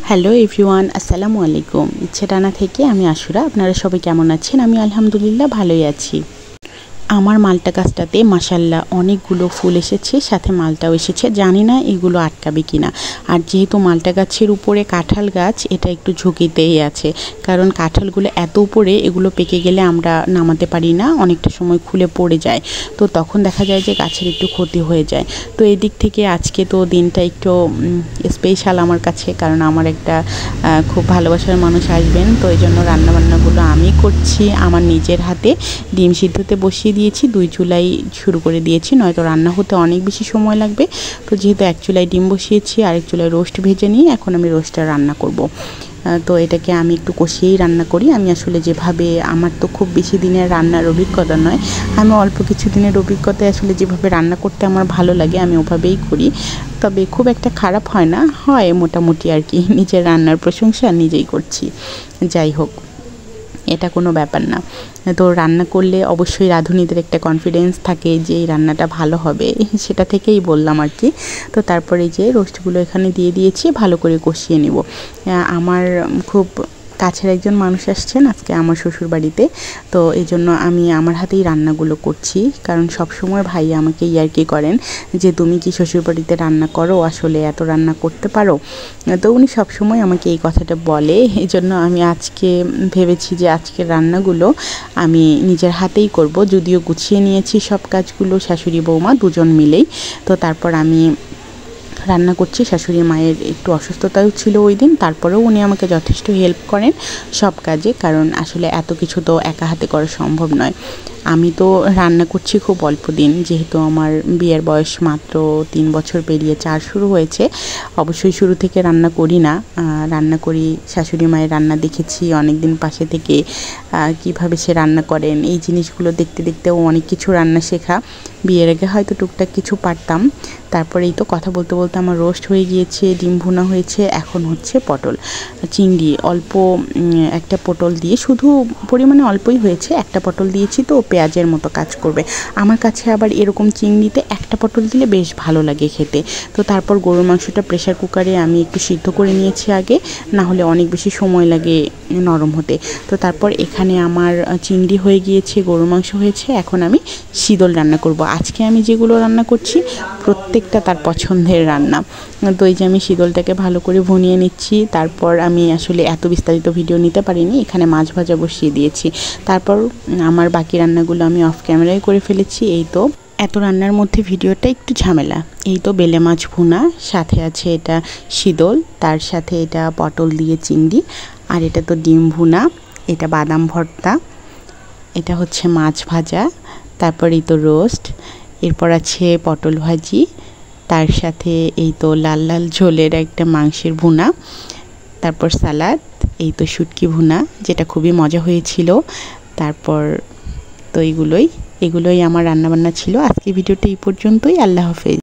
Hello everyone, আসসালামু আলাইকুম। ইচ্ছে ডানা থেকে আমি আশুরা। আপনারা সবাই কেমন আছেন? আমি আলহামদুলিল্লাহ ভালোই আছি। আমার মালটা গাছটাতে মাশাআল্লাহ অনেকগুলো ফুল এসেছে, সাথে মালটাও এসেছে। জানি না এগুলো আটকাবে কিনা। আর যেহেতু মালটা গাছের উপরে কাঁঠাল গাছ, এটা একটু ঝুঁকিতেই আছে, কারণ কাঁঠালগুলো এত উপরে, এগুলো পেকে গেলে আমরা নামাতে পারি না, অনেকটা সময় খুলে পড়ে যায়। তো তখন দেখা যায় যে গাছের একটু ক্ষতি হয়ে যায়। তো এই দিক থেকে আজকে তো দিনটা একটু স্পেশাল আমার কাছে, কারণ আমার একটা খুব ভালোবাসার মানুষ আসবেন। তো এই জন্য রান্নাবান্নাগুলো আমি করছি আমার নিজের হাতে। ডিম সিদ্ধতে বসিয়ে দিয়েছি, 2 চুলাই শুরু করে দিয়েছি, নয়তো রান্না হতে অনেক বেশি সময় লাগবে। তো যেহেতু 1 চুলায় ডিম বসিয়েছি, আরেক চুলায় রোস্ট ভেজে নিয়ে এখন আমি রোস্টটা রান্না করব। তো এটাকে আমি একটু কষিয়েই রান্না করি। আমি আসলে যেভাবে, আমার তো খুব বেশি দিনের রান্নার অভিজ্ঞতা নয়, আমি অল্প কিছু দিনের অভিজ্ঞতায় আসলে যেভাবে রান্না করতে আমার ভালো লাগে আমি ওভাবেই করি। তবে খুব একটা খারাপ হয় না, হয় মোটামুটি আর কি। নিজের রান্নার প্রশংসা নিজেই করছি, যাই হোক, এটা কোনো ব্যাপার না। তো রান্না করলে অবশ্যই রাঁধুনিদের একটা কনফিডেন্স থাকে যে এই রান্নাটা ভালো হবে, সেটা থেকেই বললাম আর কি। তো তারপরে যে রোস্টগুলো এখানে দিয়ে দিয়েছি, ভালো করে কষিয়ে নিব। আমার খুব কাছের একজন মানুষ আসছেন আজকে আমার শ্বশুর বাড়িতে। তো এই জন্য আমি আমার হাতেই রান্নাগুলো করছি, কারণ সবসময় ভাই আমাকে ইয়ার্কি করেন যে তুমি কি শ্বশুর বাড়িতে রান্না করো, আসলে এত রান্না করতে পারো? তো উনি সবসময় আমাকে এই কথাটা বলে। এই জন্য আমি আজকে ভেবেছি যে আজকের রান্নাগুলো আমি নিজের হাতেই করব। যদিও গুছিয়ে নিয়েছি সব কাজগুলো শাশুড়ি বৌমা দুজন মিলেই। তো তারপর আমি রান্না করছি। শাশুড়ি মায়ের একটু অসুস্থতাও ছিল ওই দিন, তারপরেও উনি আমাকে যথেষ্ট হেল্প করেন সব কাজে, কারণ আসলে এত কিছু তো একা হাতে করা সম্ভব নয়। আমি তো রান্না করছি খুব অল্প দিন, যেহেতু আমার বিয়ের বয়স মাত্র 3 বছর পেরিয়ে 4 শুরু হয়েছে। অবশ্যই শুরু থেকে রান্না করি না, রান্না করি শাশুড়ি মায়ের রান্না দেখেছি অনেক দিন পাশে থেকে, কিভাবে সে রান্না করেন এই জিনিসগুলো দেখতে দেখতেও অনেক কিছু রান্না শেখা। বিয়ের আগে হয়তো টুকটাক কিছু পারতাম। তারপরে এই তো কথা বলতে বলতে আমার রোস্ট হয়ে গিয়েছে, ডিম ভুনা হয়েছে, এখন হচ্ছে পটল চিংড়ি। অল্প একটা পটল দিয়ে, শুধু পরিমাণে অল্পই হয়েছে, একটা পটল দিয়েছি তো পেঁয়াজের মতো কাজ করবে। আমার কাছে আবার এরকম চিংড়িতে একটা পটল দিলে বেশ ভালো লাগে খেতে। তো তারপর গরুর মাংসটা প্রেশার কুকারে আমি একটু সিদ্ধ করে নিয়েছি আগে, না হলে অনেক বেশি সময় লাগে নরম হতে। তো তারপর এখানে আমার চিংড়ি হয়ে গিয়েছে, গরুর মাংস হয়েছে, এখন আমি শীতল রান্না করব। আজকে আমি যেগুলো রান্না করছি প্রত্যেকটা তার পছন্দের রান্না। তো এই যে আমি শীতলটাকে ভালো করে ভুনিয়ে নিচ্ছি। তারপর আমি আসলে এত বিস্তারিত ভিডিও নিতে পারিনি, এখানে মাছ ভাজা বসিয়ে দিয়েছি। তারপর আমার বাকি রান্নাগুলো আমি অফ ক্যামেরায় করে ফেলেছি। এই তো এত রান্নার মধ্যে ভিডিওটা একটু ঝামেলা। এই তো বেলে মাছ ভুনা, সাথে আছে এটা শীতল, তার সাথে এটা পটল দিয়ে চিংড়ি, আর এটা তো ডিম ভুনা, এটা বাদাম ভর্তা, এটা হচ্ছে মাছ ভাজা, তারপর এই তো রোস্ট, এরপর আছে পটল ভাজি, তার সাথে এই তো লাল লাল ঝোলের একটা মাংসের ভুনা, তারপর সালাদ, এই তো শুটকি ভুনা, যেটা খুবই মজা হয়েছিল। তারপর তো এগুলোই আমার রান্নাবান্না ছিল। আজকে ভিডিওটা এই পর্যন্তই। আল্লাহ হাফেজ।